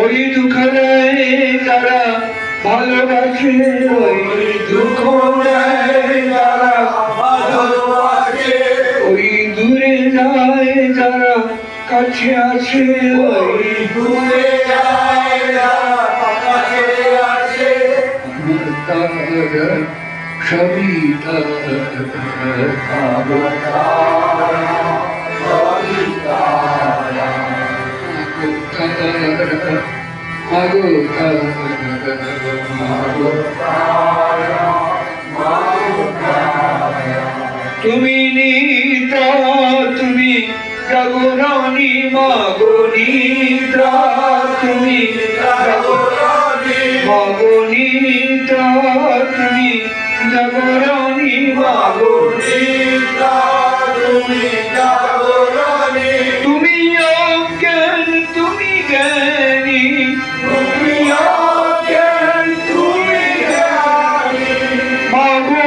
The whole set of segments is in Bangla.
ওই দুঃখ দেয় যারা ভালোবাসে, ওই দুঃখ দেয় যারা ভালোবাসে, ওই দূরে যায় যারা কাছে আসে, ওই দূরে যায় যারা কাছে আসে। তার সবই তার তুমি নিদ্রা, তুমি জাগরণী মাগো নিদ্রা, তুমি মাগো নিদ্রা, তুমি জাগরণী মাগো নিদ্রা, তুমি জাগরণী। তুমি অজ্ঞান তুমি জ্ঞানী, তুমি অজ্ঞান তুমি জ্ঞানী, মাগো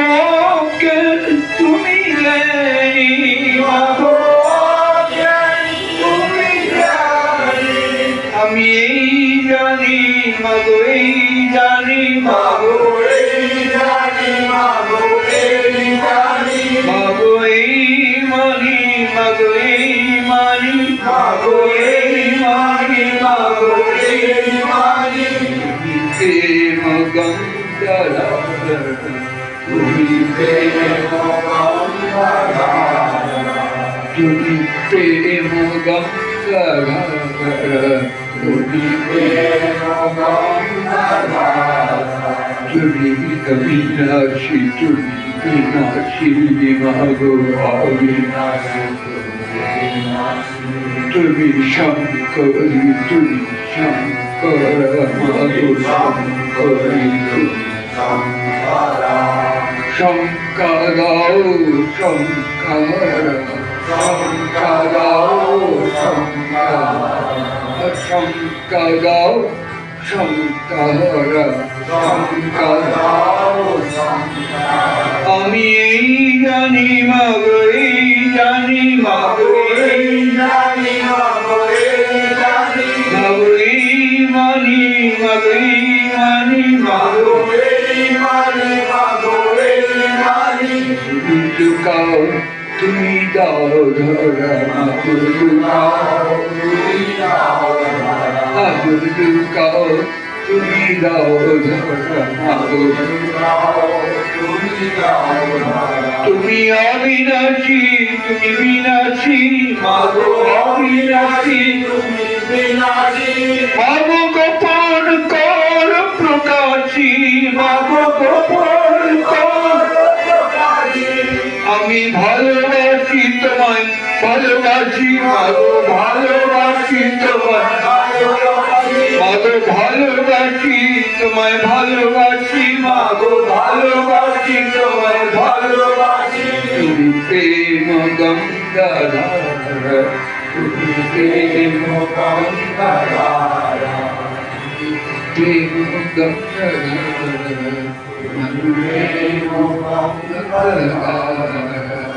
অজ্ঞান তুমি জ্ঞানী, মাগো অজ্ঞান তুমি জ্ঞানী। আমি এই জানি মাগো এই জানি, মাগো এই জানি, মাগো এই জানি, মাগো এই মানি, মাগো এই মানি, মাগো এই মানি, মাগো এই মানি। প্রেম গঙ্গা তুমি প্রেম গঙ্গা, তুমি প্রেম গঙ্গা, তুমি প্রেম গঙ্গা, তুমি অবিনাশী, তুমি বিনাশী মাগো অবিনাশী, তুমি শঙ্করী, তুমি শঙ্কর মাগো শঙ্করী, শঙ্কর শঙ্কর শঙ্কর শঙ্কর শঙ্কর শঙ্কর। আমি এই জানি মাগো এই জানি, মাগো এই জানি, মাগো এই জানি, মাগো এই মানি, মাগো এই মানি, মাগো এই মানি, মাগো এই মানি। তুমি লুকাও তুমি দাও ধরা, মাগো লুকাও তুমি দাও ধরা, মাগো লুকাও তুমি দাও ধরা, মাগো লুকাও তুমি দাও ধরা। তুমি অবিনাশী তুমি বিনাশী, মাগো অবিনাশী তুমি বিনাশী, মাগো গোপন কর প্রকাশী, মাগো গোপন কর প্রকাশী। আমি ভালোবাসি তোমায় ভালোবাসি, মাগো ভালোবাসি তোমায় ভালোবাসি, মাগো ভালোবাসি তোমায় ভালোবাসি, মাগো ভালোবাসি তোমায় ভালোবাসি। তুমি প্রেম গঙ্গাধার, তুমি প্রেম গঙ্গাধার, প্রেম গঙ্গাধার, প্রেম গঙ্গাধার।